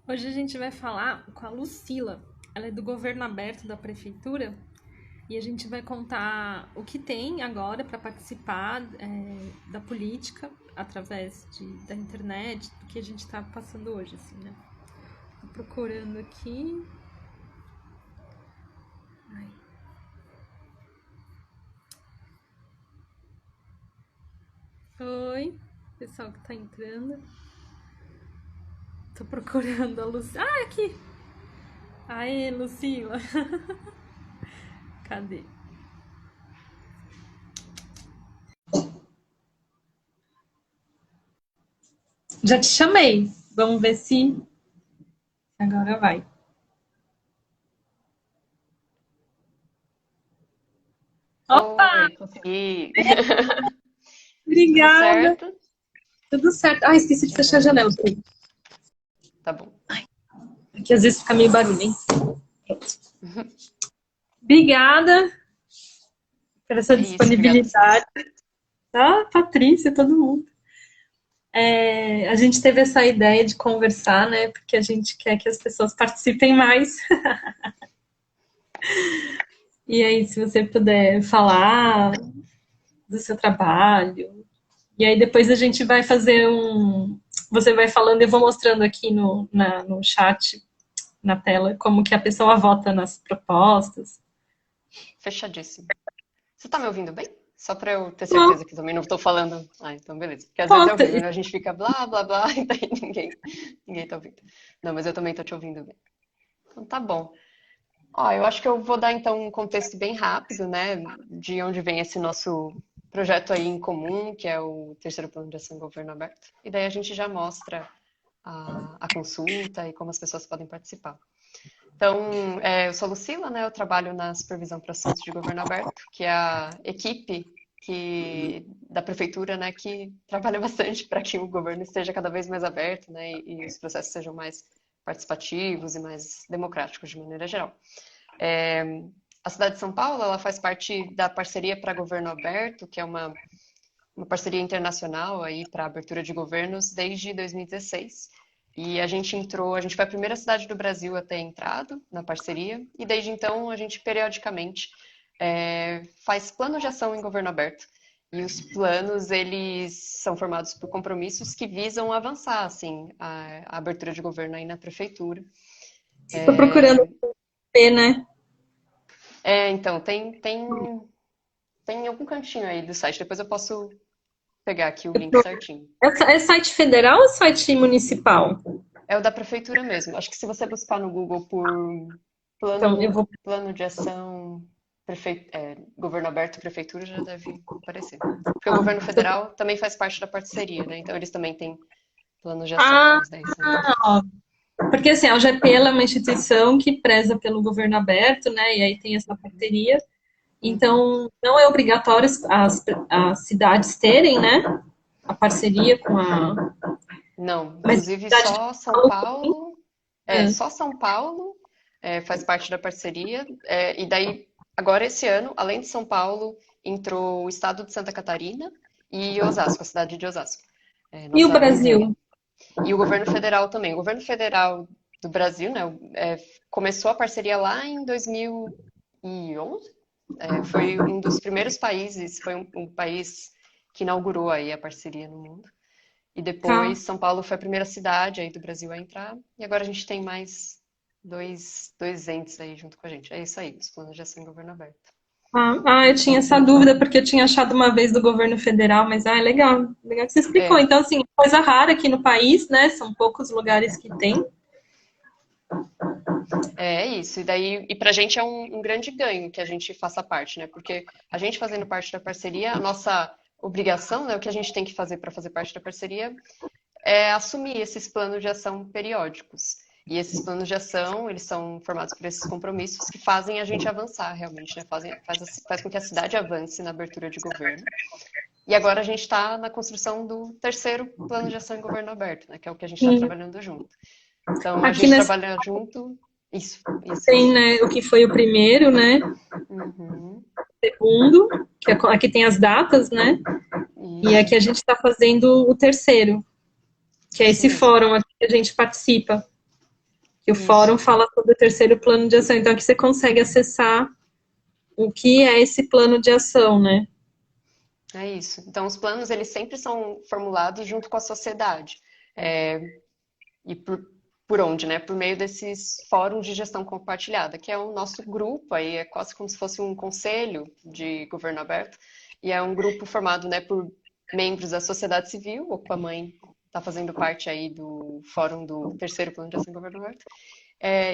Hoje a gente vai falar com a Lucila. Ela é do governo aberto da prefeitura e a gente vai contar o que tem agora para participar da política através da internet, do que a gente está passando hoje, assim, né? Tô procurando aqui. Ai. Oi, pessoal que tá entrando. Tô procurando a Lucila. Ah, aqui! Aê, Lucila! Cadê? Já te chamei. Vamos ver se agora vai. Opa! Oi, consegui. Tudo Obrigada. certo? Tudo certo. Ah, esqueci de Que fechar a bom. janela. Tá bom. Aqui às vezes fica meio barulho, hein? Obrigada por essa É isso, obrigada a disponibilidade. vocês. Ah, Patrícia, todo mundo. A gente teve essa ideia de conversar, né? Porque a gente quer que as pessoas participem mais. E aí, se você puder falar do seu trabalho. E aí depois a gente vai fazer um. Você vai falando, eu vou mostrando aqui no chat, na tela, como que a pessoa vota nas propostas. Fechadíssimo. Você tá me ouvindo bem? Só pra eu ter Bom, certeza que também não tô falando. Ah, então beleza. Porque às vezes é volta. horrível, né? A gente fica blá, blá, blá, e daí ninguém tá ouvindo. Não, mas eu também tô te ouvindo bem. Então tá bom. Ó, eu acho que eu vou dar então um contexto bem rápido, né, de onde vem esse nosso projeto aí em comum, que é o Terceiro Plano de Ação Governo Aberto. E daí a gente já mostra a consulta e como as pessoas podem participar. Então, eu sou a Lucila, né? Eu trabalho na Supervisão para Assuntos de Governo Aberto, que é a equipe da prefeitura, né, que trabalha bastante para que o governo esteja cada vez mais aberto, né, e os processos sejam mais participativos e mais democráticos de maneira geral. A cidade de São Paulo, ela faz parte da Parceria para Governo Aberto, que é uma parceria internacional aí para abertura de governos desde 2016. E a gente foi a primeira cidade do Brasil a ter entrado na parceria, e desde então a gente periodicamente faz plano de ação em governo aberto. E os planos, eles são formados por compromissos que visam avançar, assim, a abertura de governo aí na prefeitura. Estou procurando P, né? Então, tem algum cantinho aí do site, depois eu posso pegar aqui o link certinho. É site federal ou site municipal? É o da prefeitura mesmo. Acho que se você buscar no Google por Então, eu vou. plano de ação, governo aberto, prefeitura, já deve aparecer. Porque o Ah, governo federal também faz parte da parceria, né? Então eles também têm planos de ação, ah, mas daí são. ó, porque assim, a OGP ela é uma instituição que preza pelo governo aberto, né? E aí tem essa parceria. Uhum. Então, não é obrigatório as cidades terem, né? A parceria com a. Não, Mas inclusive cidade de só São Paulo. Paulo, só São Paulo faz parte da parceria. E daí, agora esse ano, além de São Paulo, entrou o estado de Santa Catarina e Osasco, a cidade de Osasco, E o nossa Brasil? vizinha. E o governo federal também. O governo federal do Brasil, né, começou a parceria lá em 2011. Foi um dos primeiros países, foi um país que inaugurou aí a parceria no mundo. E depois Tá. São Paulo foi a primeira cidade aí do Brasil a entrar. E agora a gente tem mais dois entes aí junto com a gente. É isso aí, os planos de ação em governo aberto. Eu tinha essa dúvida porque eu tinha achado uma vez do governo federal, mas é legal, legal que você explicou. É, Então, assim, coisa rara aqui no país, né? São poucos lugares que tem. é isso. E daí, e pra gente é um grande ganho que a gente faça parte, né? Porque a gente fazendo parte da parceria, a nossa obrigação, né, o que a gente tem que fazer para fazer parte da parceria é assumir esses planos de ação periódicos. E esses planos de ação, eles são formados por esses compromissos que fazem a gente avançar realmente, né? Faz com que a cidade avance na abertura de governo. E agora a gente está na construção do terceiro plano de ação em governo aberto, né? Que é o que a gente está Sim. trabalhando junto. Então, a Aqui gente nessa trabalha junto. Isso, tem, isso. né, o que foi o primeiro, né? Uhum, Segundo, que aqui tem as datas, né? E isso, aqui a gente está fazendo o terceiro, que é isso esse mesmo. fórum aqui que a gente participa. que o Isso. fórum fala sobre o terceiro plano de ação. Então, aqui você consegue acessar o que é esse plano de ação, né? É isso. Então, os planos, eles sempre são formulados junto com a sociedade. É, e por onde, né? Por meio desses fóruns de gestão compartilhada, que é o nosso grupo aí, é quase como se fosse um conselho de governo aberto, e é um grupo formado, né, por membros da sociedade civil, o Copamãe está fazendo parte aí do fórum do terceiro plano de ação de governo aberto,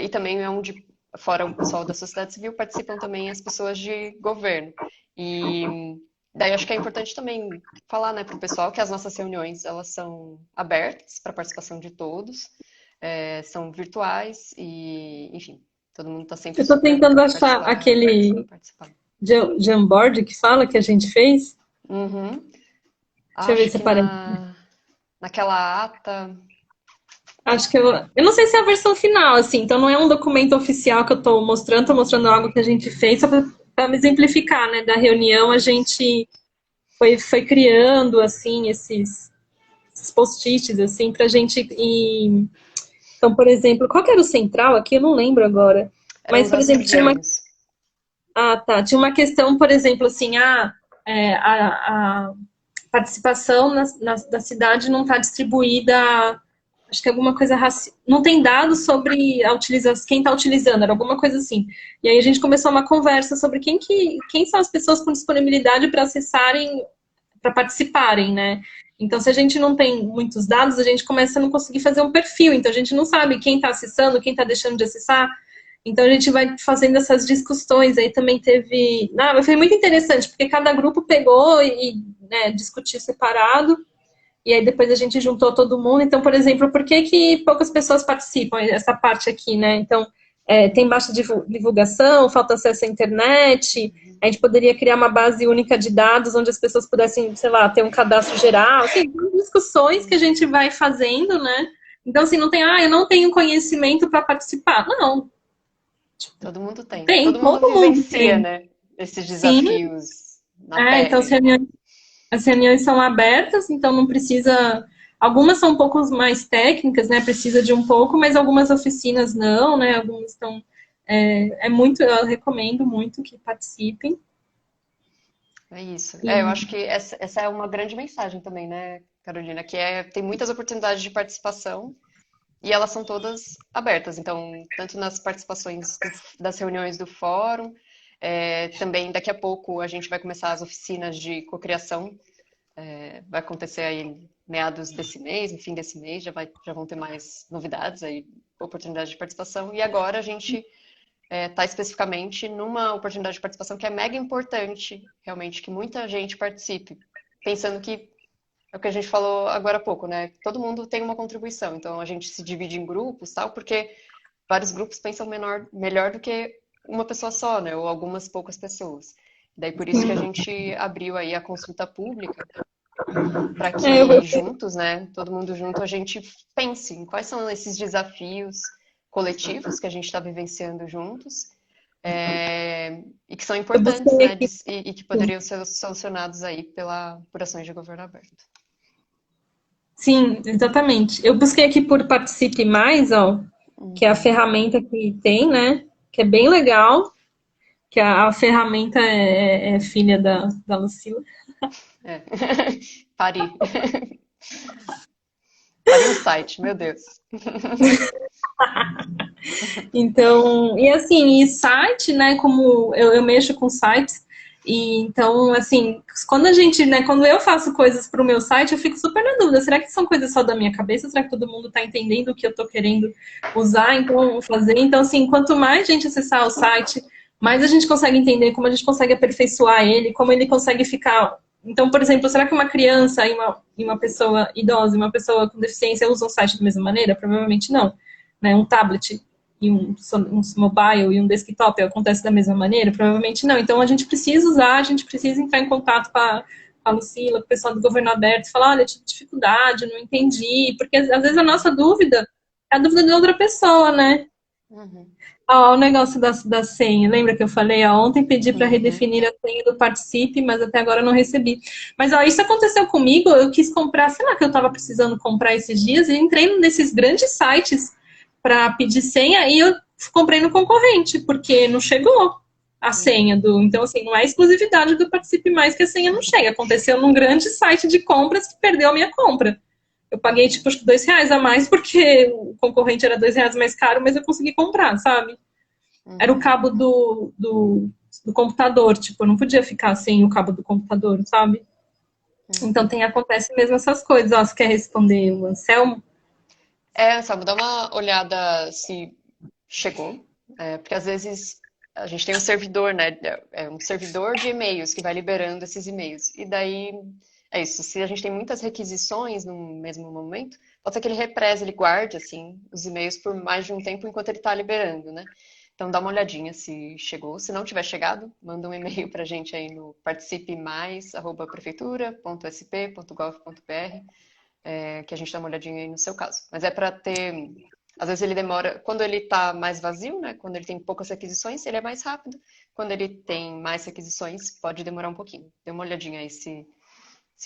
e também é onde, fora o pessoal da sociedade civil, participam também as pessoas de governo. E daí acho que é importante também falar, né, para o pessoal que as nossas reuniões, elas são abertas para a participação de todos, são virtuais e, enfim, todo mundo está sempre Eu estou super tentando achar participar, aquele participar. Jamboard que fala que a gente fez. Uhum. Deixa eu ver Acho se que aparece. naquela ata. Acho que eu não sei se é a versão final, assim, então não é um documento oficial que eu estou mostrando algo que a gente fez, só para me exemplificar, né? Da reunião, a gente foi criando, assim, esses post-its, assim, para a gente ir. Então, por exemplo, qual que era o central aqui? Eu não lembro agora. Eram Mas, os por exemplo, tinha uma. anfitriões. Ah, tá. Tinha uma questão, por exemplo, assim, a participação da cidade não está distribuída, acho que alguma coisa não tem dados sobre a utilização, quem está utilizando, era alguma coisa assim. E aí a gente começou uma conversa sobre quem são as pessoas com disponibilidade para acessarem, para participarem, né? Então, se a gente não tem muitos dados, a gente começa a não conseguir fazer um perfil. Então, a gente não sabe quem está acessando, quem está deixando de acessar. Então, a gente vai fazendo essas discussões. Aí também teve. Não, foi muito interessante, porque cada grupo pegou e né, discutiu separado. E aí depois a gente juntou todo mundo. Então, por exemplo, por que que poucas pessoas participam? Essa parte aqui, né? Então, tem baixa divulgação, falta acesso à internet. A gente poderia criar uma base única de dados onde as pessoas pudessem, sei lá, ter um cadastro geral. Assim, discussões que a gente vai fazendo, né? Então, assim, não tem, eu não tenho conhecimento para participar. Não, Todo mundo tem. tem, Todo mundo todo mundo vivencia, tem. né? Esses Sim, desafios na então pele. as reuniões são abertas, então não precisa. Algumas são um pouco mais técnicas, né? Precisa de um pouco, mas algumas oficinas não, né? Algumas estão. Muito, eu recomendo muito que participem. É isso. Eu E, acho que essa é uma grande mensagem também, né, Carolina? Que tem muitas oportunidades de participação e elas são todas abertas. Então, tanto nas participações das reuniões do fórum, também daqui a pouco a gente vai começar as oficinas de cocriação. Vai acontecer aí meados desse mês, no fim desse mês, já vão ter mais novidades aí, oportunidades de participação. E agora a gente está especificamente numa oportunidade de participação que é mega importante, realmente, que muita gente participe, pensando que é o que a gente falou agora há pouco, né? Todo mundo tem uma contribuição, então a gente se divide em grupos, tal, porque vários grupos pensam melhor do que uma pessoa só, né? Ou algumas poucas pessoas. Daí por isso que a gente abriu aí a consulta pública para eu, que juntos, né, todo mundo junto, a gente pense em quais são esses desafios coletivos que a gente está vivenciando juntos, e que são eu importantes, busquei né, aqui. e que poderiam ser solucionados aí por ações de governo aberto. Sim, exatamente. Eu busquei aqui por Participe Mais, ó, que é a Uhum. ferramenta que tem, né? Que é bem legal. Que a ferramenta é filha da Lucila. É. Pari. Pari um site, meu Deus. Então, e assim, e site, né, como eu mexo com sites, e então, assim, quando a gente, né, quando eu faço coisas para o meu site, eu fico super na dúvida, será que são coisas só da minha cabeça? Será que todo mundo está entendendo o que eu estou querendo usar, então, fazer? Então, assim, quanto mais gente acessar o site, mais a gente consegue entender como a gente consegue aperfeiçoar ele, como ele consegue ficar... Então, por exemplo, será que uma criança e uma pessoa idosa e uma pessoa com deficiência usam o site da mesma maneira? Provavelmente não, né? Um tablet e um mobile e um desktop acontece da mesma maneira? Provavelmente não. Então a gente precisa usar, a gente precisa entrar em contato com a Lucila, com o pessoal do governo aberto, e falar, olha, tive dificuldade, não entendi, porque às vezes a nossa dúvida é a dúvida de outra pessoa, né? Uhum. O negócio da senha, lembra que eu falei? Ontem pedi para Uhum. redefinir a senha do Participe, mas até agora não recebi. Mas isso aconteceu comigo, eu quis comprar, sei lá que eu estava precisando comprar esses dias, e entrei num desses grandes sites para pedir senha e eu comprei no concorrente, porque não chegou a senha do. Então, assim, não é exclusividade do Participe Mais que a senha não chega. Aconteceu num grande site de compras que perdeu a minha compra. Eu paguei, tipo, acho que R$ 2 a mais, porque o concorrente era R$ 2 mais caro, mas eu consegui comprar, sabe? Era o cabo do computador, tipo, eu não podia ficar sem o cabo do computador, sabe? Então acontece mesmo essas coisas. Ó, você quer responder o Anselmo? Sabe, dá uma olhada se chegou, porque às vezes a gente tem um servidor, né? É um servidor de e-mails que vai liberando esses e-mails. E daí é isso. Se a gente tem muitas requisições no mesmo momento, pode ser que ele represe, ele guarde assim os e-mails por mais de um tempo enquanto ele está liberando, né? Então dá uma olhadinha se chegou. Se não tiver chegado, manda um e-mail para a gente aí no participemais@prefeitura.sp.gov.br, que a gente dá uma olhadinha aí no seu caso. Mas é para ter. Às vezes ele demora. Quando ele está mais vazio, né? Quando ele tem poucas requisições, ele é mais rápido. Quando ele tem mais requisições, pode demorar um pouquinho. Dê uma olhadinha aí se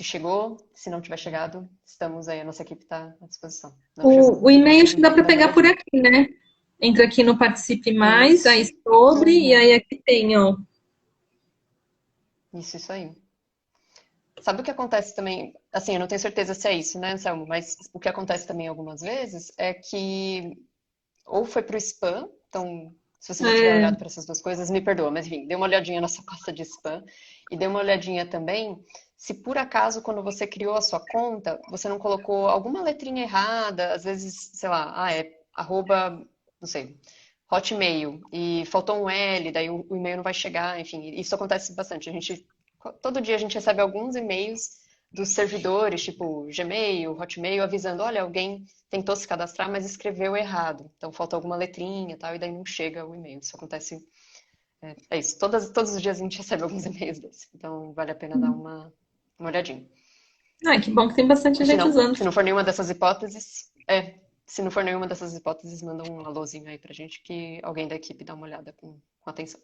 chegou. Se não tiver chegado, estamos aí, a nossa equipe está à disposição. Não chegou, O e-mail acho que dá para dá uma pegar por olhadinha. aqui, né? Entra aqui no Participe Mais, aí Isso. sobre, e Uhum. aí aqui tem, ó. Isso aí. Sabe o que acontece também? Assim, eu não tenho certeza se é isso, né, Anselmo? Mas o que acontece também algumas vezes é que ou foi pro spam, então se você já tiver É, olhado para essas duas coisas, me perdoa, mas enfim, dê uma olhadinha na sua pasta de spam e dê uma olhadinha também se por acaso quando você criou a sua conta, você não colocou alguma letrinha errada, às vezes, sei lá, é arroba, não sei, Hotmail e faltou um L, daí o e-mail não vai chegar, enfim, isso acontece bastante. Todo dia a gente recebe alguns e-mails dos servidores, tipo Gmail, Hotmail, avisando, olha, alguém tentou se cadastrar, mas escreveu errado. Então falta alguma letrinha e tal, e daí não chega o e-mail. Isso acontece. É isso. Todos os dias a gente recebe alguns e-mails desses. Então vale a pena dar uma olhadinha. ai, que bom que tem bastante E se gente não, usando. se não for nenhuma dessas hipóteses, se não for nenhuma dessas hipóteses, manda um alôzinho aí pra gente que alguém da equipe dá uma olhada com atenção.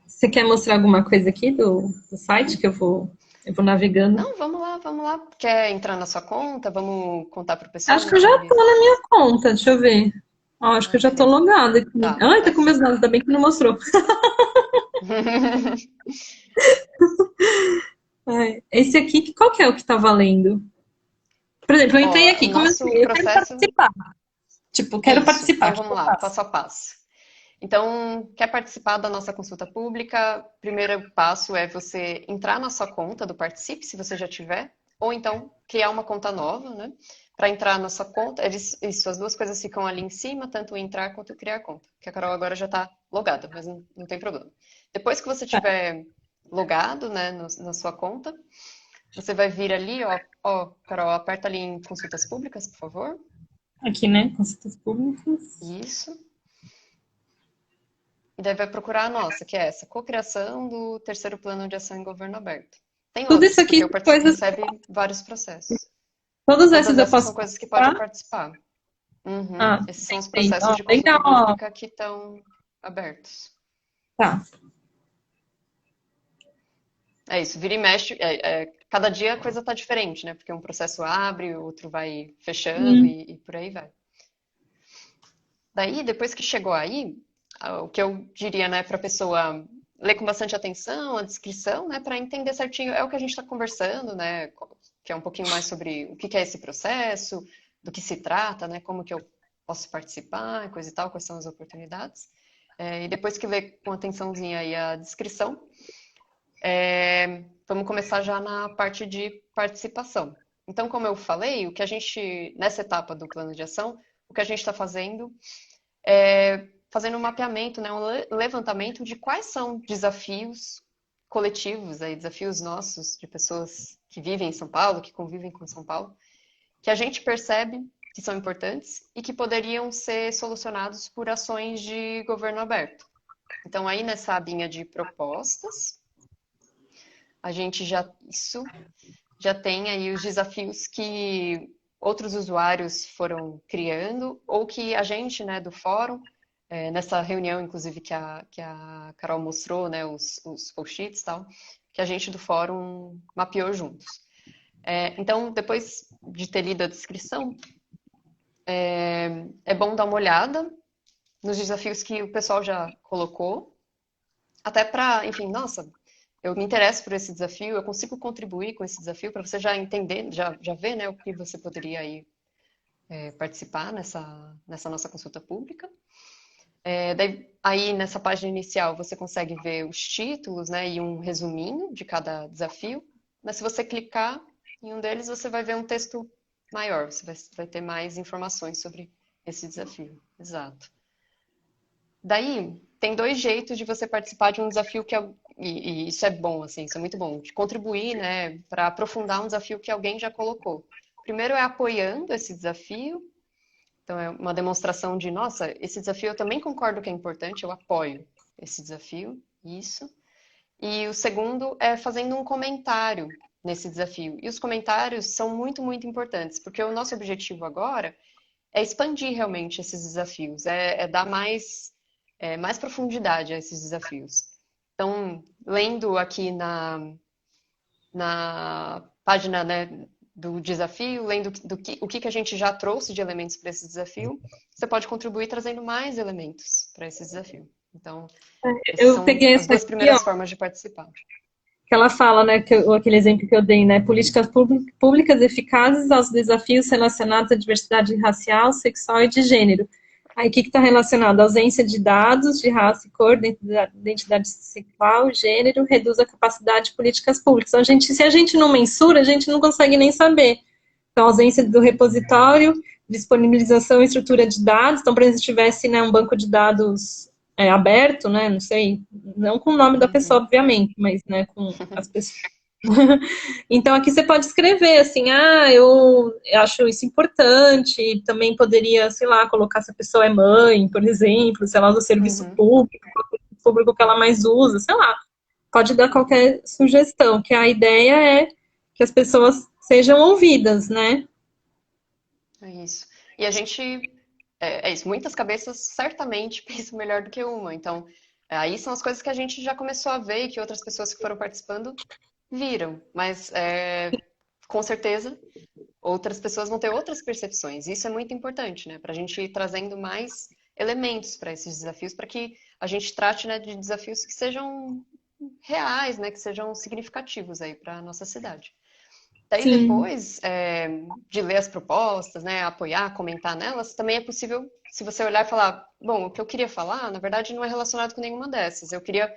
Você quer mostrar alguma coisa aqui do site que eu vou navegando? Não, vamos lá, vamos lá. Quer entrar na sua conta? Vamos contar pro pessoal Acho que no eu que já tô na eles. minha conta, deixa eu ver. Ó, acho que eu já tô Beleza. logada aqui. Tá, Ai, tá com mas. meus dados, ainda bem que não mostrou. Ai, esse aqui, qual que é o que tá valendo? Por exemplo, eu entrei Ó, o aqui, nosso comecei, eu quero processo. participar. Tipo, quero Isso. participar, Então o que vamos eu lá, faço? passo a passo. Então, quer participar da nossa consulta pública? Primeiro passo é você entrar na sua conta do Participe, se você já tiver, ou então criar uma conta nova, né? Para entrar na sua conta, isso, as duas coisas ficam ali em cima, tanto o entrar quanto o criar conta. Que a Carol agora já está logada, mas não tem problema. Depois que você Tá, tiver logado, né, na sua conta, você vai vir ali, ó, Carol, aperta ali em consultas públicas, por favor. aqui, né? Consultas públicas. Isso. E daí vai procurar a nossa, que é essa, cocriação do terceiro plano de ação em governo aberto. Tem Tudo isso outras, aqui porque o são Participe coisas. recebe vários processos. Todas essas Todas eu essas posso são coisas que pode participar. participar. Uhum. Ah, Esses são os tem. processos Ó, de consulta legal. pública que estão abertos. Tá. É isso, vira e mexe. Cada dia a coisa está diferente, né? Porque um processo abre, o outro vai fechando Hum, e por aí vai. Daí, depois que chegou aí, o que eu diria, né, para a pessoa ler com bastante atenção a descrição, né, para entender certinho, é o que a gente está conversando, né, que é um pouquinho mais sobre o que que é esse processo, do que se trata, né, como que eu posso participar, coisa e tal, quais são as oportunidades. E depois que ler com atençãozinha aí a descrição, vamos começar já na parte de participação. Então, como eu falei, o que a gente, nessa etapa do plano de ação, o que a gente está fazendo fazendo um mapeamento, né, um levantamento de quais são desafios coletivos, aí, desafios nossos de pessoas que vivem em São Paulo, que convivem com São Paulo, que a gente percebe que são importantes e que poderiam ser solucionados por ações de governo aberto. Então, aí nessa abinha de propostas, a gente já tem aí os desafios que outros usuários foram criando ou que a gente, né, do fórum, nessa reunião, inclusive, que a Carol mostrou, né, os post-its e tal, que a gente do fórum mapeou juntos. Então, depois de ter lido a descrição, É bom dar uma olhada nos desafios que o pessoal já colocou, até para, enfim, nossa, eu me interesso por esse desafio, eu consigo contribuir com esse desafio para você já entender, já ver, né, o que você poderia aí participar nessa nossa consulta pública. Daí, aí nessa página inicial você consegue ver os títulos, né, e um resuminho de cada desafio. Mas se você clicar em um deles, você vai ver um texto maior, você vai ter mais informações sobre esse desafio. Exato. Daí, tem dois jeitos de você participar de um desafio e isso é bom, assim, isso é muito bom, de contribuir, né, para aprofundar um desafio que alguém já colocou. Primeiro é apoiando esse desafio, então é uma demonstração de, nossa, esse desafio eu também concordo que é importante, eu apoio esse desafio, isso. E o segundo é fazendo um comentário nesse desafio. E os comentários são muito, muito importantes, porque o nosso objetivo agora é expandir realmente esses desafios, é dar mais profundidade a esses desafios. Então, lendo aqui na página, né, do desafio, lendo o que a gente já trouxe de elementos para esse desafio, você pode contribuir trazendo mais elementos para esse desafio. Então, essas Eu são peguei as essa duas aqui, ó, primeiras formas de participar. que ela fala, né, aquele exemplo que eu dei, né, políticas públicas eficazes aos desafios relacionados à diversidade racial, sexual e de gênero. Aí, o que está relacionado? A ausência de dados de raça e cor, identidade sexual, gênero, reduz a capacidade de políticas públicas. Então, se a gente não mensura, a gente não consegue nem saber. Então, ausência do repositório, disponibilização e estrutura de dados. Então, por exemplo, se tivesse, né, um banco de dados aberto, né, não sei, não com o nome da pessoa, Uhum. obviamente, mas, né, com as pessoas. Então, aqui você pode escrever assim, eu acho isso importante, também poderia, sei lá, colocar se a pessoa é mãe, por exemplo, se ela usa serviço Uhum. público que ela mais usa, sei lá, pode dar qualquer sugestão, que a ideia é que as pessoas sejam ouvidas, né? É isso. E a gente, é isso, muitas cabeças certamente pensam melhor do que uma. Então, aí são as coisas que a gente já começou a ver e que outras pessoas que foram participando viram. Mas, com certeza, outras pessoas vão ter outras percepções. Isso é muito importante, né? Para a gente ir trazendo mais elementos para esses desafios, para que a gente trate, né, de desafios que sejam reais, né? Que sejam significativos aí para a nossa cidade. Daí Sim. depois de ler as propostas, né, apoiar, comentar nelas, também é possível, se você olhar e falar, bom, o que eu queria falar, na verdade, não é relacionado com nenhuma dessas. Eu queria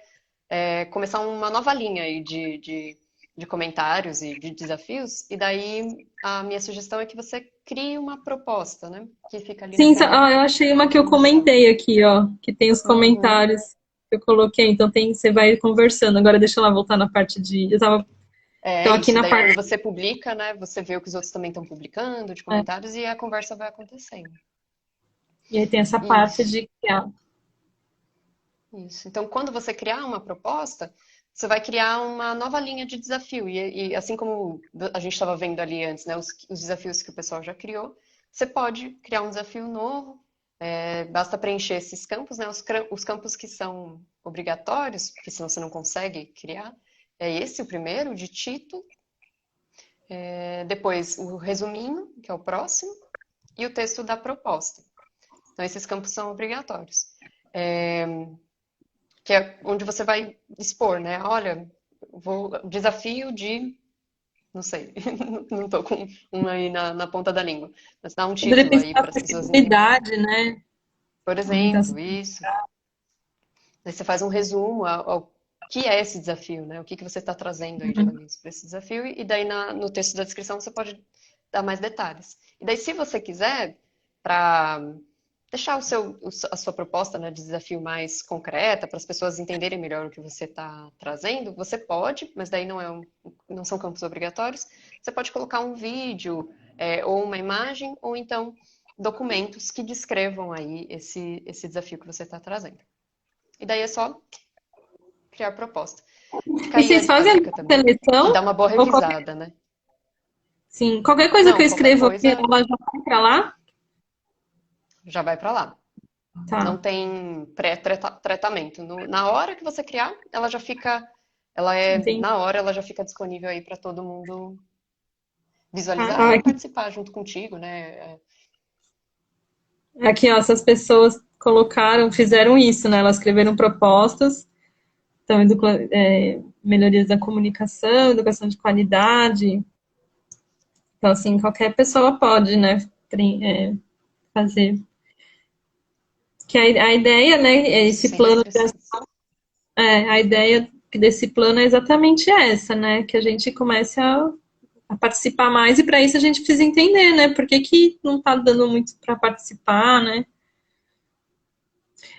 começar uma nova linha aí de comentários e de desafios, e daí a minha sugestão é que você crie uma proposta, né, que fica ali Sim, nessa eu achei uma que eu página inicial. comentei aqui, ó, que tem os Uhum. comentários que eu coloquei, então você vai conversando. Agora deixa eu lá voltar na parte de. É Então aqui isso, na daí quando parte. você publica, né, você vê o que os outros também estão publicando, de É, comentários, e a conversa vai acontecendo. e aí tem essa parte Isso. de criar. Isso. Então, quando você criar uma proposta, você vai criar uma nova linha de desafio. E assim como a gente estava vendo ali antes, né, os desafios que o pessoal já criou, você pode criar um desafio novo. Basta preencher esses campos, né, os campos que são obrigatórios, porque senão você não consegue criar. É esse o primeiro, de título. Depois, o resuminho, que é o próximo, e o texto da proposta. Então, esses campos são obrigatórios. Que é onde você vai expor, né? Olha, desafio de, não sei, não tô com uma aí na ponta da língua, mas dá um Poderia título aí pensar para as pessoas entenderem. acessibilidade, né? Por Aumentação. exemplo, isso. Aí você faz um resumo ao que é esse desafio, né? O que que você está trazendo aí de elementos para esse desafio, e daí no texto da descrição você pode dar mais detalhes. E daí, se você quiser, para deixar a sua proposta, né, de desafio mais concreta, para as pessoas entenderem melhor o que você está trazendo, você pode, mas daí não são campos obrigatórios. Você pode colocar um vídeo, ou uma imagem, ou então documentos que descrevam aí esse desafio que você está trazendo. E daí é só criar proposta. Fica E aí vocês a fazem dica a também, de seleção? dar uma boa Ou qualquer, revisada, né? sim, qualquer coisa que Não, eu qualquer escrevo aqui, coisa ela já vai pra lá? já vai para lá. Não Tá, tem pré-tratamento. Na hora que você criar, ela já fica, entendi. na hora ela já fica disponível aí para todo mundo visualizar Ah, e aqui, participar junto contigo, né? Aqui, ó, essas pessoas colocaram, fizeram isso, né? Elas escreveram propostas, então, melhorias da comunicação, educação de qualidade. Então, assim, qualquer pessoa pode, né, fazer. Que a ideia, né, é esse Sem plano, restrições. a ideia desse plano é exatamente essa, né? Que a gente comece a participar mais, e para isso a gente precisa entender, né? Por que que não está dando muito para participar, né?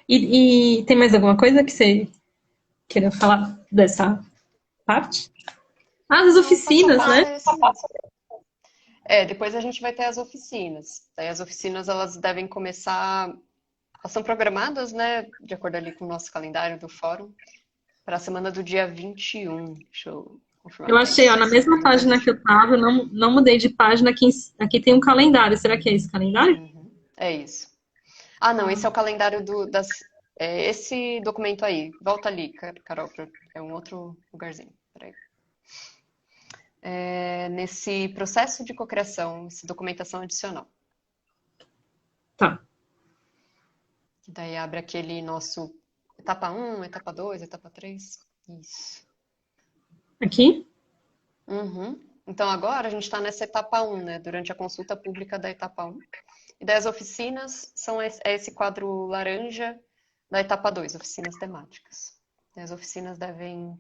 E tem mais alguma coisa que você queira falar dessa parte? Ah, das Não, só oficinas, né? falar isso mesmo. É, depois a gente vai ter as oficinas. Daí as oficinas elas devem começar, elas são programadas, né, de acordo ali com o nosso calendário do fórum, para a semana do dia 21. Deixa eu confirmar Eu que é achei, ó, isso, na semana mesma do dia página que 21. eu tava, eu não mudei de página, aqui tem um calendário. Será que é esse calendário? Uhum, é isso. Ah, não, esse é o calendário esse documento aí. Volta ali, Carol, é um outro lugarzinho. Peraí. É nesse processo de cocriação, essa documentação adicional. Tá. Que daí abre aquele nosso etapa um, etapa 2, etapa 3. Isso. Aqui? Uhum. Então agora a gente está nessa etapa um, né? Durante a consulta pública da etapa um. E daí as oficinas é esse quadro laranja da etapa 2, oficinas temáticas. E as oficinas devem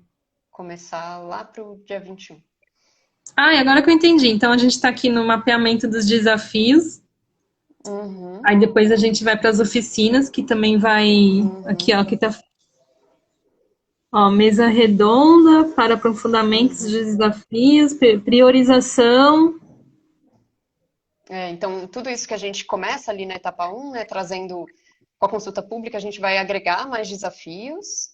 começar lá para o dia 21. Ah, e agora que eu entendi. Então a gente está aqui no mapeamento dos desafios. Uhum, Aí depois a gente vai para as oficinas, que também vai. Aqui, uhum, ó, que tá. Ó, mesa redonda para aprofundamentos de uhum. desafios, priorização. É, então, tudo isso que a gente começa ali na etapa um, né, trazendo com a consulta pública, a gente vai agregar mais desafios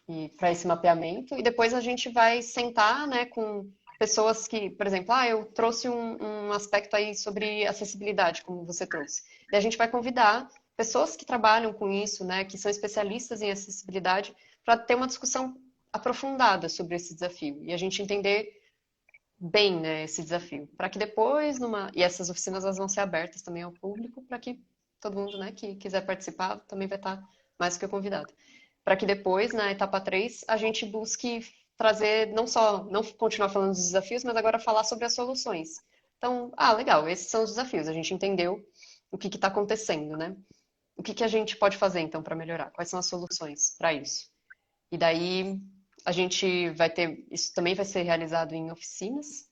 e para esse mapeamento, e depois a gente vai sentar, né, com pessoas que, por exemplo, eu trouxe um aspecto aí sobre acessibilidade, como você trouxe. E a gente vai convidar pessoas que trabalham com isso, né, que são especialistas em acessibilidade, para ter uma discussão aprofundada sobre esse desafio e a gente entender bem, né, esse desafio, para que depois e essas oficinas elas vão ser abertas também ao público, para que todo mundo, né, que quiser participar também vai estar mais do que convidado, para que depois, na etapa 3 a gente busque trazer não continuar falando dos desafios, mas agora falar sobre as soluções. Então, legal, esses são os desafios, a gente entendeu o que está acontecendo, né? O que a gente pode fazer então para melhorar? Quais são as soluções para isso? E daí a gente vai ter, isso também vai ser realizado em oficinas.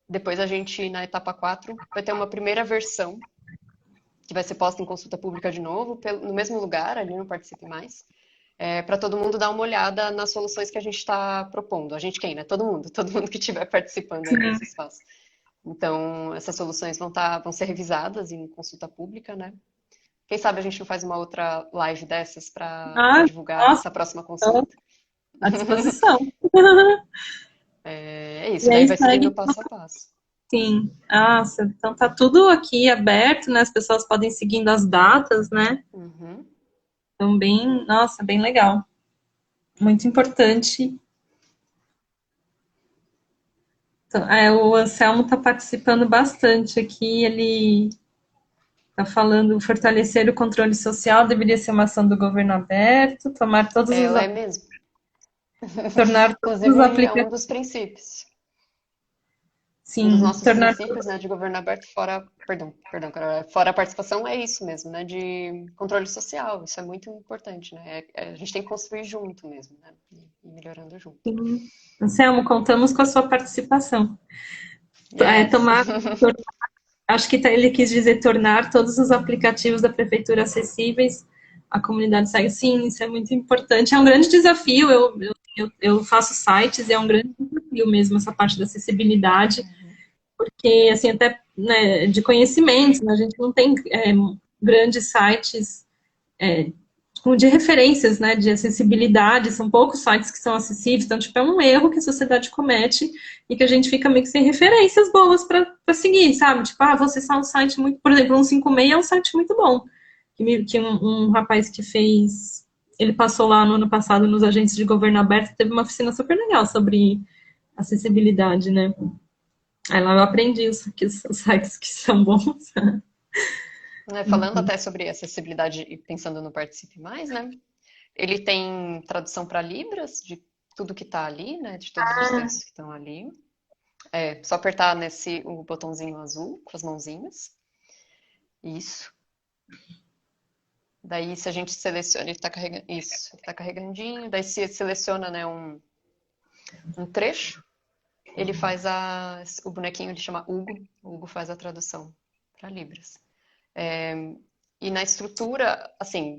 Depois a gente, na etapa 4 vai ter uma primeira versão, que vai ser posta em consulta pública de novo, no mesmo lugar, ali no Participe Mais, para todo mundo dar uma olhada nas soluções que a gente está propondo. A gente quem, né? Todo mundo, todo mundo que estiver participando aí Sim. desse espaço. Então, essas soluções vão ser revisadas em consulta pública, né? Quem sabe a gente não faz uma outra live dessas para Ah, divulgar nossa, essa próxima estou consulta? à disposição. É isso, E aí daí vai seguindo segue, passo a passo. sim. Nossa, então tá tudo aqui aberto, né? As pessoas podem ir seguindo as datas, né? Uhum. Então, nossa, bem legal. Muito importante. Então, o Anselmo está participando bastante aqui. Ele está falando fortalecer o controle social deveria ser uma ação do governo aberto, Ela é mesmo. tornar todos os Inclusive, é um aplicativos, dos princípios. Um dos sim, nossos tornar princípios, né, de governo aberto, perdão, Carol, fora a participação, é isso mesmo, né, de controle social. Isso é muito importante, né? A gente tem que construir junto mesmo, né? E melhorando junto. sim. Anselmo, contamos com a sua participação. Yes. Tomar, acho que ele quis dizer tornar todos os aplicativos da prefeitura acessíveis à comunidade segue. Sim, isso é muito importante. É um grande desafio. Eu faço sites e é um grande desafio mesmo essa parte da acessibilidade, porque assim até né, de conhecimentos, né, a gente não tem grandes sites de referências, né, de acessibilidade, são poucos sites que são acessíveis, então, tipo, é um erro que a sociedade comete e que a gente fica meio que sem referências boas para seguir, sabe? Tipo, vou acessar um site muito, por exemplo, 156 é um site muito bom, que um rapaz que fez, ele passou lá no ano passado nos agentes de governo aberto, teve uma oficina super legal sobre acessibilidade, né? Aí lá eu aprendi os sites que são bons. Né, falando até sobre acessibilidade e pensando no Participe Mais, né? Ele tem tradução para Libras de tudo que está ali, né? De todos os textos que estão ali. É só apertar nesse o botãozinho azul com as mãozinhas. Isso. Daí, se a gente seleciona, ele está carregando, isso, ele está carregandinho. Daí, se seleciona, né, um trecho, ele faz o bonequinho, ele chama Hugo. O Hugo faz a tradução para Libras. E na estrutura, assim,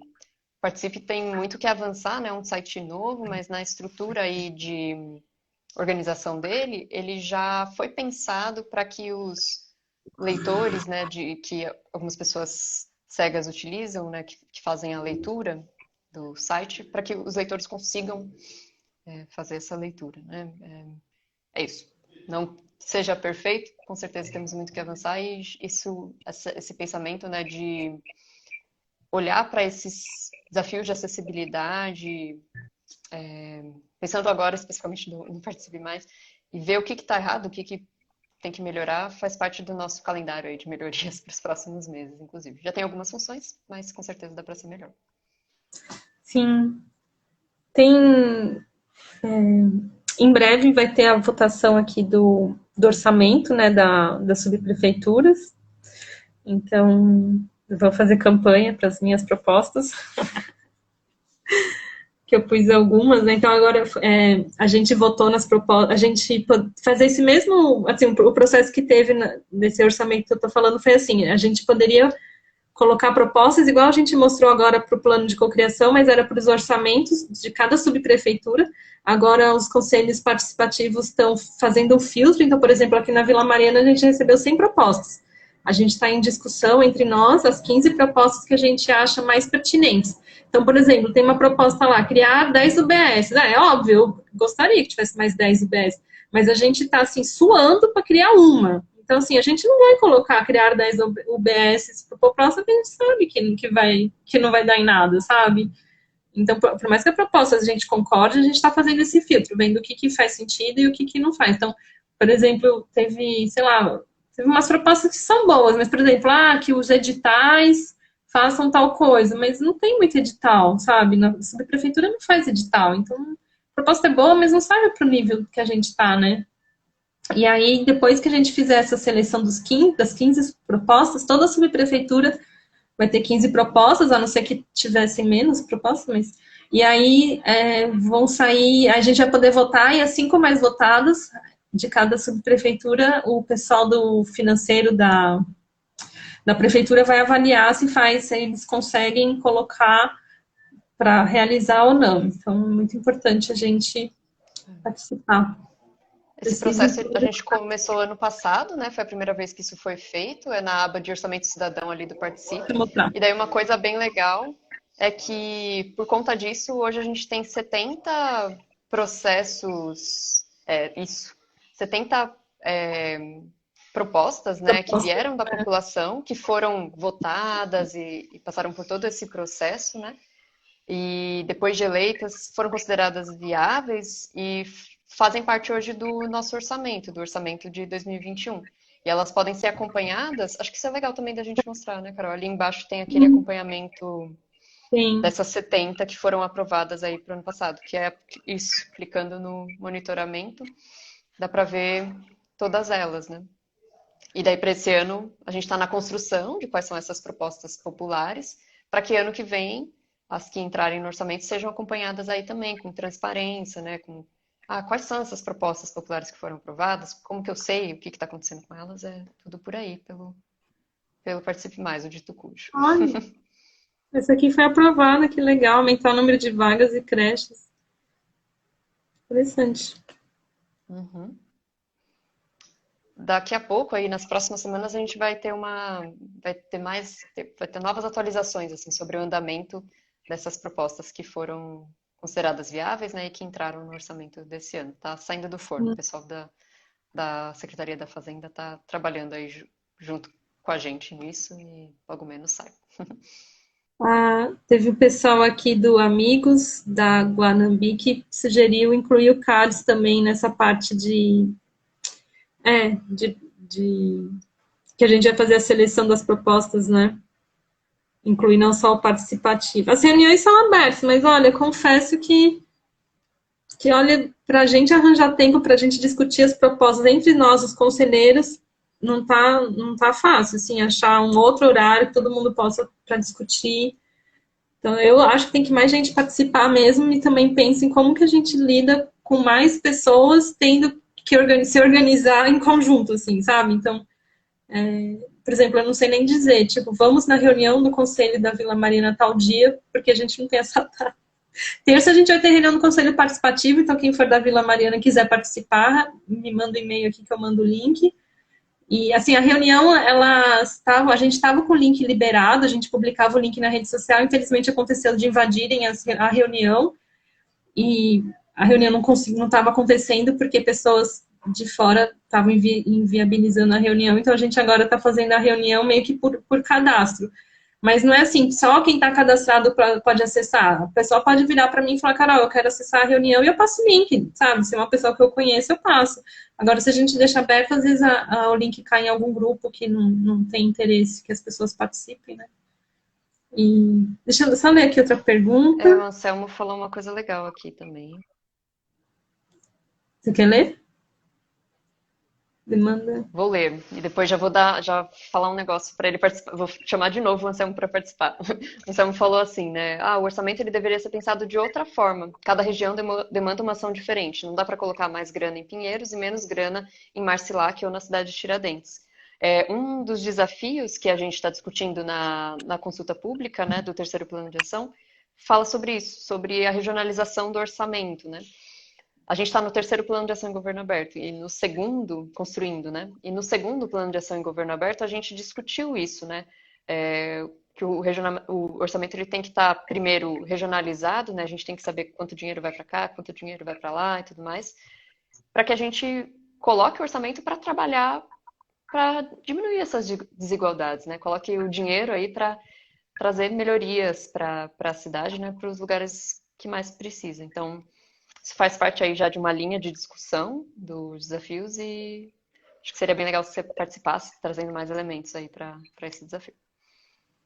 Participe tem muito que avançar, né? Um site novo, mas na estrutura aí de organização dele, ele já foi pensado para que os leitores, né, que algumas pessoas cegas utilizam, né, que fazem a leitura do site, para que os leitores consigam fazer essa leitura, né? É isso. Não seja perfeito, com certeza temos muito que avançar e esse pensamento, né, de olhar para esses desafios de acessibilidade, pensando agora especificamente no Participe Mais, e ver o que está errado, o que tem que melhorar, faz parte do nosso calendário aí de melhorias para os próximos meses, inclusive. Já tem algumas funções, mas com certeza dá para ser melhor. Sim. Tem. Em breve vai ter a votação aqui do orçamento, né, das subprefeituras. Então, eu vou fazer campanha para as minhas propostas. Que eu pus algumas, né? Então agora a gente votou nas propostas, a gente fazer esse mesmo, assim, o processo que teve nesse orçamento que eu tô falando foi assim, a gente poderia colocar propostas, igual a gente mostrou agora para o plano de cocriação, mas era para os orçamentos de cada subprefeitura. Agora os conselhos participativos estão fazendo um filtro, então, por exemplo, aqui na Vila Mariana a gente recebeu 100 propostas. A gente está em discussão entre nós as 15 propostas que a gente acha mais pertinentes. Então, por exemplo, tem uma proposta lá, criar 10 UBS. É óbvio, eu gostaria que tivesse mais 10 UBS, mas a gente está, assim, suando para criar uma. Então, assim, a gente não vai colocar, criar 10 UBS para proposta que a gente sabe que não vai dar em nada, sabe? Então, por mais que a proposta a gente concorde, a gente está fazendo esse filtro, vendo o que faz sentido e o que não faz. Então, por exemplo, teve, sei lá, teve umas propostas que são boas, mas, por exemplo, que os editais façam tal coisa, mas não tem muito edital, sabe? Na subprefeitura não faz edital. Então, a proposta é boa, mas não sabe para o nível que a gente está, né? E aí, depois que a gente fizer essa seleção das 15 propostas, toda a subprefeitura vai ter 15 propostas, a não ser que tivessem menos propostas, mas... E aí vão sair, a gente vai poder votar, e as 5 mais votadas de cada subprefeitura, o pessoal do financeiro da prefeitura vai avaliar se eles conseguem colocar para realizar ou não. Então, é muito importante a gente participar. Esse processo a gente começou ano passado, né? Foi a primeira vez que isso foi feito, é na aba de Orçamento Cidadão ali do Participe. E daí uma coisa bem legal é que, por conta disso, hoje a gente tem 70 processos, 70 propostas, né, que vieram da população, que foram votadas e passaram por todo esse processo, né? E depois de eleitas, foram consideradas viáveis e fazem parte hoje do nosso orçamento, do orçamento de 2021. E elas podem ser acompanhadas, acho que isso é legal também da gente mostrar, né, Carol? Ali embaixo tem aquele acompanhamento dessas 70 que foram aprovadas aí para o ano passado, que é isso, clicando no monitoramento, dá para ver todas elas, né? E daí para esse ano, a gente está na construção de quais são essas propostas populares, para que ano que vem, as que entrarem no orçamento sejam acompanhadas aí também, com transparência, né, com quais são essas propostas populares que foram aprovadas? Como que eu sei o que está acontecendo com elas? É tudo por aí, pelo Participe Mais, o Dito Cujo. Olha, essa aqui foi aprovada, que legal, aumentar o número de vagas e creches. Interessante. Uhum. Daqui a pouco, aí nas próximas semanas, a gente vai ter novas atualizações assim, sobre o andamento dessas propostas que foram consideradas viáveis, né, e que entraram no orçamento desse ano. Tá saindo do forno. O pessoal da Secretaria da Fazenda está trabalhando aí junto com a gente nisso e logo menos sai. Teve o pessoal aqui do Amigos, da Guanambi, que sugeriu incluir o CADES também nessa parte que a gente vai fazer a seleção das propostas, né? incluir não só o participativo. As reuniões são abertas, mas olha, confesso que olha, para a gente arranjar tempo para a gente discutir as propostas entre nós, os conselheiros, não tá fácil, assim, achar um outro horário que todo mundo possa para discutir. Então, eu acho que tem que mais gente participar mesmo e também pense em como que a gente lida com mais pessoas tendo que se organizar em conjunto, assim, sabe? Então, por exemplo, eu não sei nem dizer, tipo, vamos na reunião do Conselho da Vila Mariana tal dia, porque a gente não tem essa data. Terça a gente vai ter reunião do Conselho Participativo, então quem for da Vila Mariana e quiser participar, me manda um e-mail aqui que eu mando o link. E, assim, a reunião, a gente estava com o link liberado, a gente publicava o link na rede social, infelizmente aconteceu de invadirem a reunião, e a reunião não estava acontecendo porque pessoas de fora estavam inviabilizando a reunião, então a gente agora está fazendo a reunião meio que por cadastro. Mas não é assim, só quem está cadastrado pode acessar. A pessoa pode virar para mim e falar, Carol, eu quero acessar a reunião e eu passo o link, sabe? Se é uma pessoa que eu conheço, eu passo. Agora, se a gente deixa aberto, às vezes o link cai em algum grupo que não tem interesse que as pessoas participem, né? E deixa eu só ler aqui outra pergunta. O Anselmo falou uma coisa legal aqui também. Você quer ler? Demanda. Vou ler e depois já falar um negócio para ele participar. Vou chamar de novo o Anselmo para participar. O Anselmo falou assim, né? O orçamento ele deveria ser pensado de outra forma. Cada região demanda uma ação diferente. Não dá para colocar mais grana em Pinheiros e menos grana em Marcilac ou na cidade de Tiradentes. Um dos desafios que a gente está discutindo na consulta pública, né, do terceiro plano de ação, fala sobre isso, sobre a regionalização do orçamento, né? A gente está no terceiro plano de ação em governo aberto e no segundo, construindo, né? E no segundo plano de ação em governo aberto a gente discutiu isso, né? Que o orçamento ele tem que estar primeiro regionalizado, né? A gente tem que saber quanto dinheiro vai para cá, quanto dinheiro vai para lá e tudo mais, para que a gente coloque o orçamento para trabalhar, para diminuir essas desigualdades, né? Coloque o dinheiro aí para trazer melhorias para a cidade, né? Para os lugares que mais precisam. Então isso faz parte aí já de uma linha de discussão dos desafios e acho que seria bem legal se você participasse, trazendo mais elementos aí para esse desafio.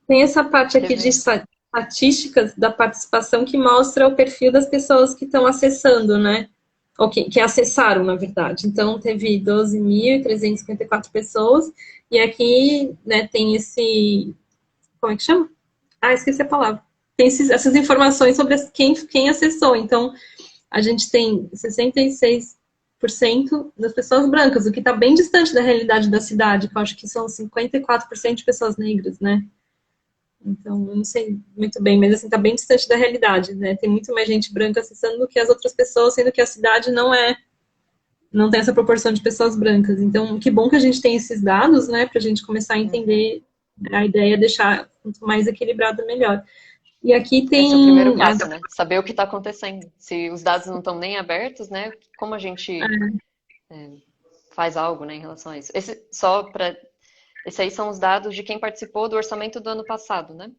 Tem essa parte aqui de estatísticas da participação que mostra o perfil das pessoas que estão acessando, né? Ou que acessaram, na verdade. Então, teve 12.354 pessoas e aqui, né, tem esse... Como é que chama? Esqueci a palavra. Tem essas informações sobre quem acessou. Então, a gente tem 66% das pessoas brancas, o que está bem distante da realidade da cidade, que eu acho que são 54% de pessoas negras, né? Então, eu não sei muito bem, mas assim, está bem distante da realidade, né? Tem muito mais gente branca acessando do que as outras pessoas, sendo que a cidade não tem essa proporção de pessoas brancas. Então, que bom que a gente tem esses dados, né? Para a gente começar a entender, a ideia é deixar quanto mais equilibrado, melhor. E aqui tem... Esse é o primeiro passo, né? Saber o que está acontecendo. Se os dados não estão nem abertos, né? Como a gente faz algo, né, em relação a isso? Esses aí são os dados de quem participou do orçamento do ano passado, né?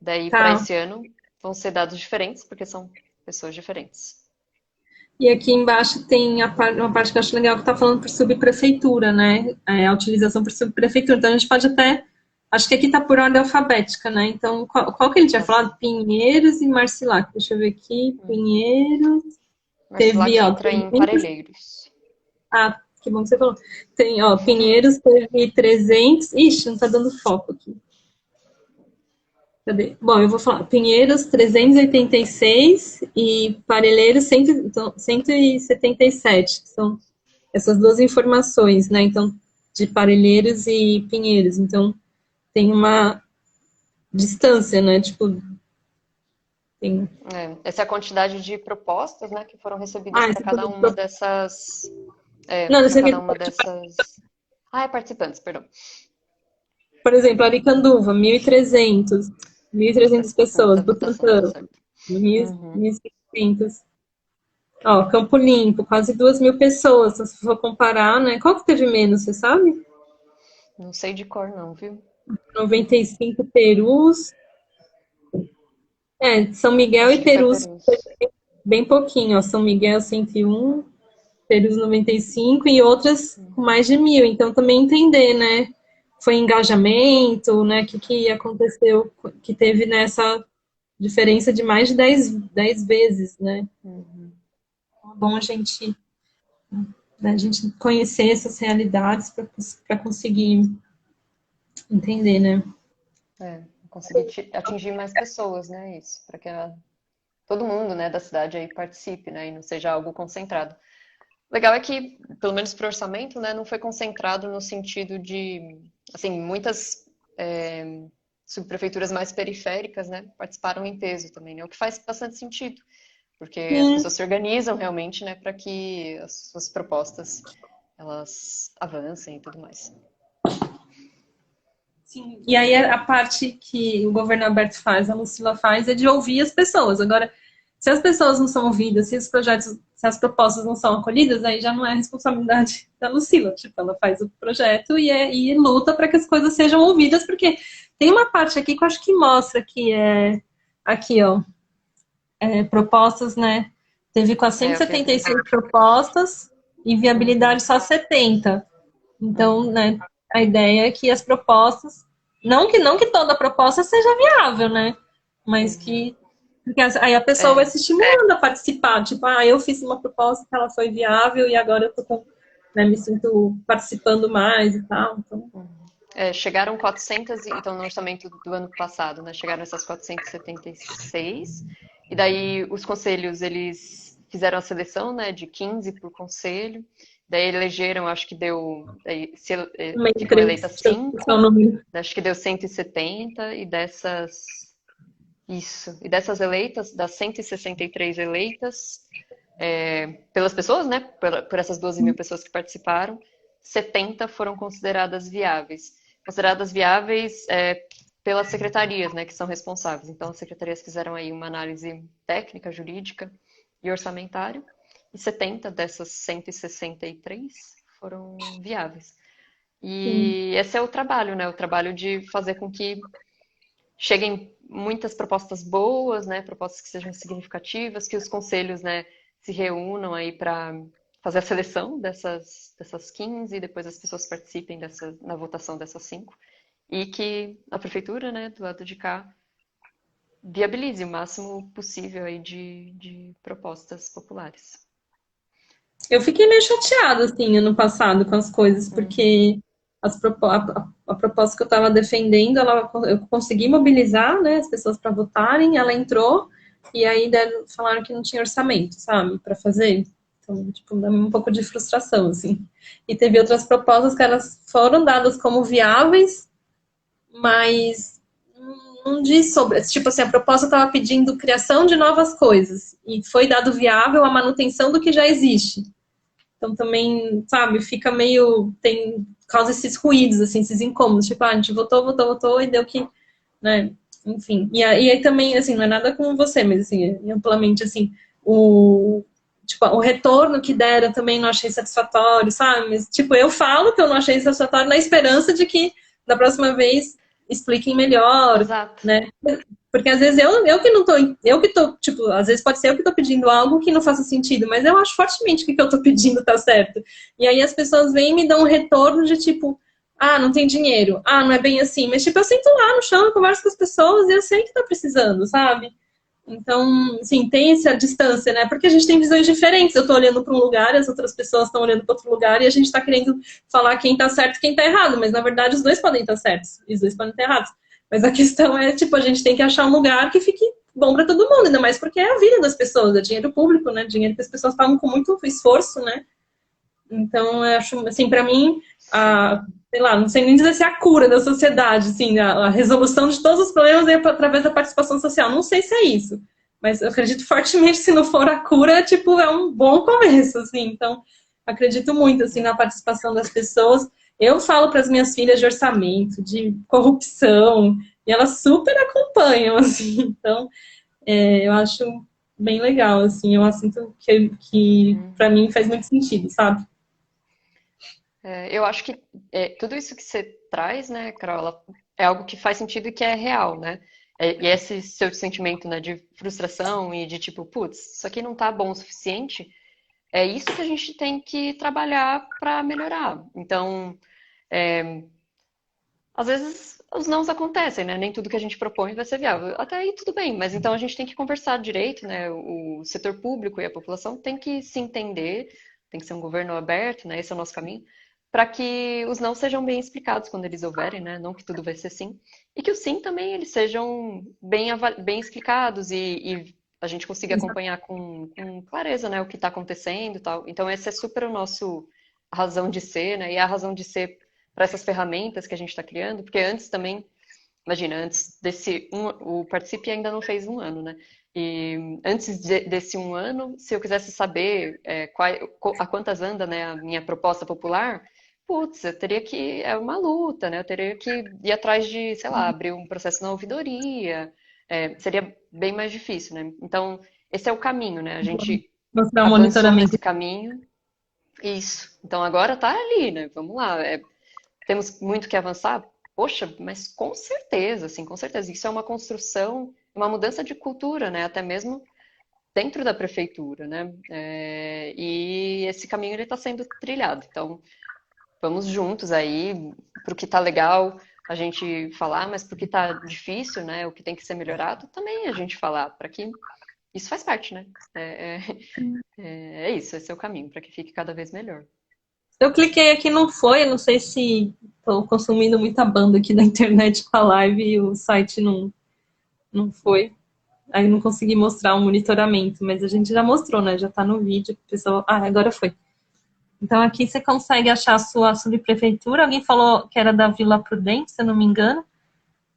Daí, para esse ano, vão ser dados diferentes, porque são pessoas diferentes. E aqui embaixo tem uma parte que eu acho legal, que está falando por subprefeitura, né? A utilização por subprefeitura. Então, a gente pode até... Acho que aqui está por ordem alfabética, né? Então, qual que ele tinha falado? Pinheiros e Marcilac. Deixa eu ver aqui. Pinheiros. Marcilac entra em Parelheiros. Que bom que você falou. Tem, Pinheiros teve 300... Ixi, não está dando foco aqui. Cadê? Bom, eu vou falar. Pinheiros, 386 e Parelheiros, 177. São essas duas informações, né? Então, de Parelheiros e Pinheiros. Então, tem uma distância, né? Tipo, tem... Essa é a quantidade de propostas, né, que foram recebidas para cada uma dessas... cada uma dessas... participantes, perdão. Por exemplo, Aricanduva, 1.300 pessoas. Butantã, 1.600. Campo Limpo, quase 2.000 pessoas. Então, se for comparar, né? Qual que teve menos, você sabe? Não sei de cor, não, viu? 95 Perus. São Miguel e Perus, bem pouquinho, São Miguel 101, Perus 95 e outras com mais de 1.000. Então, também entender, né? foi engajamento, né? O que aconteceu, que teve nessa diferença de mais de 10 vezes, né? Uhum. É bom a gente conhecer essas realidades para conseguir entender, né? Conseguir atingir mais pessoas, né? Isso, para que todo mundo, né, da cidade aí participe, né? E não seja algo concentrado. Legal é que, pelo menos para o orçamento, né, não foi concentrado no sentido de, assim, muitas subprefeituras mais periféricas, né, participaram em peso também, né? O que faz bastante sentido, porque as Sim, pessoas se organizam realmente, né, para que as suas propostas elas avancem e tudo mais. sim. E aí a parte que o governo aberto faz, a Lucila faz, é de ouvir as pessoas. Agora, se as pessoas não são ouvidas, se os projetos, se as propostas não são acolhidas, aí já não é responsabilidade da Lucila. Tipo, ela faz o projeto e luta para que as coisas sejam ouvidas, porque tem uma parte aqui que eu acho que mostra que é aqui, ó, propostas, né? Teve É, eu vi a 476 habilidade. propostas e Uhum, viabilidade só 70. Então, uhum. né, a ideia é que as propostas, não que toda proposta seja viável, né? Mas Uhum. que porque aí a pessoa vai É, se estimulando a participar. Tipo, eu fiz uma proposta que ela foi viável e agora eu tô, né, me sinto participando mais e tal. Então, chegaram 400, então no orçamento do ano passado, né, chegaram essas 476, e daí os conselhos, eles fizeram a seleção, né, de 15 por conselho, daí elegeram, acho que deu, daí também ficam três, eleitas deixa eu pensar 5, o número. acho que deu 170, e dessas eleitas, das 163 eleitas, pelas pessoas, né, por essas 12 mil pessoas que participaram, 70 foram consideradas viáveis. Consideradas viáveis pelas secretarias, né, que são responsáveis. Então, as secretarias fizeram aí uma análise técnica, jurídica e orçamentária, e 70 dessas 163 foram viáveis. Sim. E esse é o trabalho, né, o trabalho de fazer com que cheguem muitas propostas boas, né, propostas que sejam significativas, que os conselhos, né, se reúnam aí para fazer a seleção dessas 15 e depois as pessoas participem na votação dessas 5 e que a prefeitura, né, do lado de cá, viabilize o máximo possível aí de propostas populares. Eu fiquei meio chateada, assim, ano passado com as coisas, Uhum, porque a proposta que eu estava defendendo, eu consegui mobilizar, né, as pessoas para votarem, ela entrou, e aí falaram que não tinha orçamento, sabe, para fazer. Então, tipo, dá um pouco de frustração, assim. E teve outras propostas que elas foram dadas como viáveis, mas não diz sobre. Tipo assim, a proposta estava pedindo criação de novas coisas, e foi dado viável a manutenção do que já existe. Então também, sabe, fica meio. Causa esses ruídos, assim, esses incômodos. Tipo, a gente votou e deu que. Né? Enfim. E aí também, assim, não é nada com você, mas assim, amplamente, assim, tipo, o retorno que deram também não achei satisfatório, sabe? Mas, tipo, eu falo que eu não achei satisfatório na esperança de que da próxima vez expliquem melhor, exato. né? Porque às vezes eu que não tô, eu que tô, tipo, às vezes pode ser eu que tô pedindo algo que não faça sentido, mas eu acho fortemente que o que eu tô pedindo tá certo. E aí as pessoas vêm e me dão um retorno de tipo, não tem dinheiro, não é bem assim, mas tipo, eu sento lá no chão, eu converso com as pessoas e eu sei que tá precisando, sabe? Então, assim, tem essa distância, né? Porque a gente tem visões diferentes. Eu tô olhando para um lugar, as outras pessoas estão olhando para outro lugar e a gente tá querendo falar quem tá certo e quem tá errado, mas na verdade os dois podem estar certos e os dois podem estar errados. Mas a questão é, tipo, a gente tem que achar um lugar que fique bom para todo mundo, ainda mais porque é a vida das pessoas, é dinheiro público, né? Dinheiro que as pessoas pagam com muito esforço, né? Então, eu acho, assim, para mim, Sim. sei lá, não sei nem dizer se é a cura da sociedade, assim, a resolução de todos os problemas é através da participação social. Não sei se é isso, mas eu acredito fortemente que se não for a cura, tipo, é um bom começo, assim. Então, acredito muito, assim, na participação das pessoas. Eu falo para as minhas filhas de orçamento, de corrupção, e elas super acompanham, assim. Então, eu acho bem legal, assim, é um assunto que para Uhum. mim faz muito sentido, sabe? Eu acho que tudo isso que você traz, né, Carola, é algo que faz sentido e que é real, né? E esse seu sentimento, né, de frustração e de tipo, putz, isso aqui não tá bom o suficiente, é isso que a gente tem que trabalhar para melhorar. Então, às vezes os nãos acontecem, né? Nem tudo que a gente propõe vai ser viável. Até aí tudo bem, mas então a gente tem que conversar direito, né? O setor público e a população tem que se entender, tem que ser um governo aberto, né? Esse é o nosso caminho, para que os não sejam bem explicados quando eles houverem, né? Não que tudo vai ser sim. E que o sim também eles sejam bem explicados e a gente consiga acompanhar com clareza, né? O que está acontecendo e tal. Então esse é super o nosso razão de ser, né? E a razão de ser para essas ferramentas que a gente está criando, porque antes também, imagina, antes o Participe ainda não fez 1 ano, né? E antes desse 1 ano, se eu quisesse saber a quantas anda, né, a minha proposta popular, putz, eu teria que, é uma luta, né? Eu teria que ir atrás de, sei lá, abrir um processo na ouvidoria, seria bem mais difícil, né? Então, esse é o caminho, né? A gente Mostrar o avançou monitoramento. nesse caminho, isso. Então agora tá ali, né? Vamos lá. Temos muito que avançar? Poxa, mas com certeza, assim, com certeza. Isso é uma construção, uma mudança de cultura, né? Até mesmo dentro da prefeitura, né? E esse caminho ele está sendo trilhado. Então, vamos juntos aí para o que está legal a gente falar, mas para o que está difícil, né? O que tem que ser melhorado, também a gente falar, para que isso faz parte, né? É isso, esse é o caminho, para que fique cada vez melhor. Eu cliquei aqui, não foi, eu não sei se estou consumindo muita banda aqui na internet com a live e o site não foi. Aí não consegui mostrar o monitoramento, mas a gente já mostrou, né? Já está no vídeo. Pessoal... Ah, agora foi. Então aqui você consegue achar a sua subprefeitura. Alguém falou que era da Vila Prudente, se eu não me engano.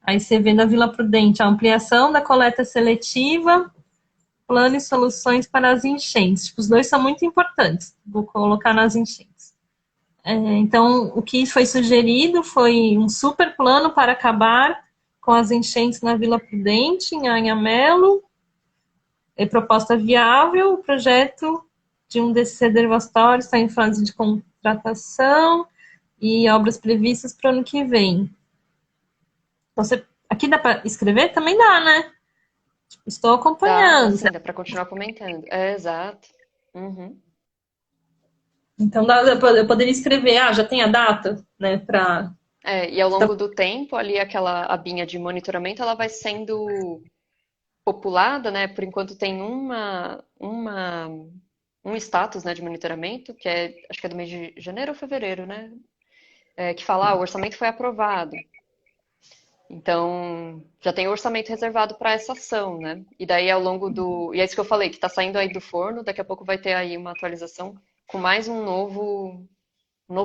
Aí você vê na Vila Prudente a ampliação da coleta seletiva, plano e soluções para as enchentes. Tipo, os dois são muito importantes. Vou colocar nas enchentes. Então, o que foi sugerido foi um super plano para acabar com as enchentes na Vila Prudente, em Anhamelo. Proposta viável, o projeto de um desses reservatórios está em fase de contratação e obras previstas para o ano que vem. Aqui dá para escrever? Também dá, né? Estou acompanhando. Dá para continuar comentando. Exato. Uhum. Então, eu poderia escrever, já tem a data, né, para... E ao longo do tempo, ali aquela abinha de monitoramento, ela vai sendo populada, né? Por enquanto tem um status, né, de monitoramento, que acho que é do mês de janeiro ou fevereiro, né? Que fala, o orçamento foi aprovado. Então, já tem o orçamento reservado para essa ação, né? E daí ao longo E é isso que eu falei, que está saindo aí do forno, daqui a pouco vai ter aí uma atualização com mais um novo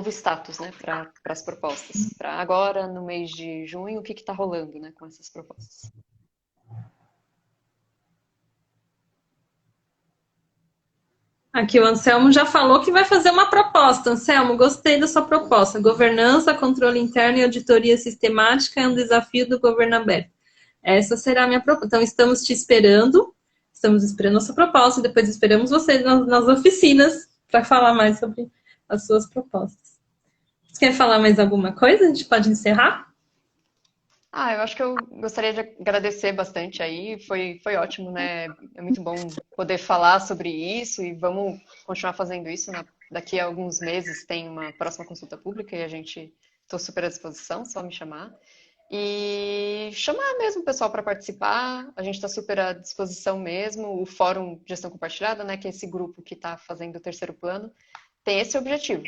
status, né, para as propostas. Para agora, no mês de junho, o que está rolando, né, com essas propostas. Aqui o Anselmo já falou que vai fazer uma proposta. Anselmo, gostei da sua proposta. Governança, controle interno e auditoria sistemática é um desafio do governo aberto. Essa será a minha proposta. Então, estamos esperando a sua proposta e depois esperamos vocês nas oficinas para falar mais sobre as suas propostas. Você quer falar mais alguma coisa? A gente pode encerrar? Eu acho que eu gostaria de agradecer bastante aí, foi ótimo, né? É muito bom poder falar sobre isso e vamos continuar fazendo isso, né? Daqui a alguns meses tem uma próxima consulta pública e estou super à disposição, só me chamar. E chamar mesmo o pessoal para participar, a gente está super à disposição mesmo, o Fórum de Gestão Compartilhada, né? Que é esse grupo que está fazendo o terceiro plano, tem esse objetivo,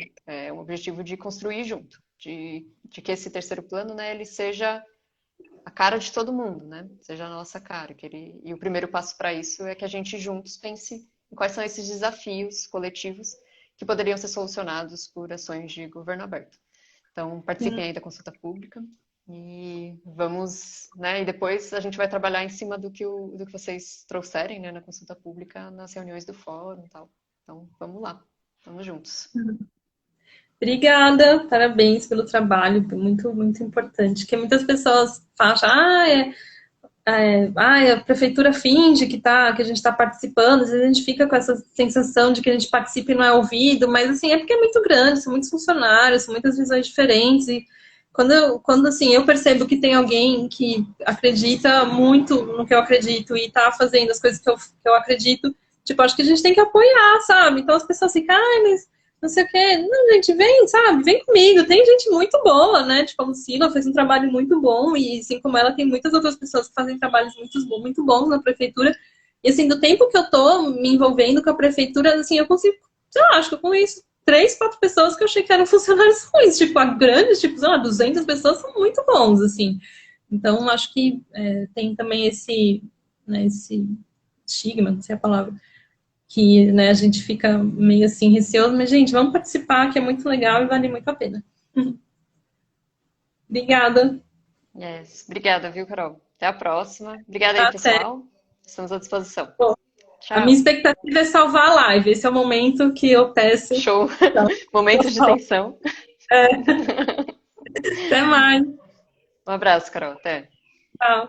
um objetivo de construir junto, de que esse terceiro plano, né, ele seja a cara de todo mundo, né? Seja a nossa cara. E o primeiro passo para isso é que a gente juntos pense em quais são esses desafios coletivos que poderiam ser solucionados por ações de governo aberto. Então, participem aí da consulta pública e vamos, né? E depois a gente vai trabalhar em cima do que vocês trouxerem, né, na consulta pública, nas reuniões do fórum e tal. Então, vamos lá. Vamos juntos. Obrigada, parabéns pelo trabalho, muito, muito importante. Que muitas pessoas falam, a prefeitura finge que a gente está participando, às vezes a gente fica com essa sensação de que a gente participa e não é ouvido, mas assim, é porque é muito grande, são muitos funcionários, são muitas visões diferentes, e quando assim, eu percebo que tem alguém que acredita muito no que eu acredito e está fazendo as coisas que eu acredito, tipo, acho que a gente tem que apoiar, sabe? Então as pessoas ficam, mas não sei o quê. Não, gente, vem, sabe? Vem comigo. Tem gente muito boa, né? Tipo, a Lucila fez um trabalho muito bom e, assim como ela, tem muitas outras pessoas que fazem trabalhos muito bons na prefeitura. E, assim, do tempo que eu tô me envolvendo com a prefeitura, assim, eu consigo, sei lá, acho que eu conheço 3, 4 pessoas que eu achei que eram funcionários ruins. Tipo, a grande, tipo, sei lá, 200 pessoas são muito bons, assim. Então, acho que tem também esse, né, esse estigma, não sei a palavra, que, né, a gente fica meio assim receoso, mas, gente, vamos participar, que é muito legal e vale muito a pena. Obrigada. Yes. Obrigada, viu, Carol? Até a próxima. Obrigada aí, Até. pessoal. Estamos à disposição. A minha Tchau. expectativa é salvar a live. Esse é o momento que eu peço. Show. Momentos de tensão. Até mais. Um abraço, Carol. Até. Tchau.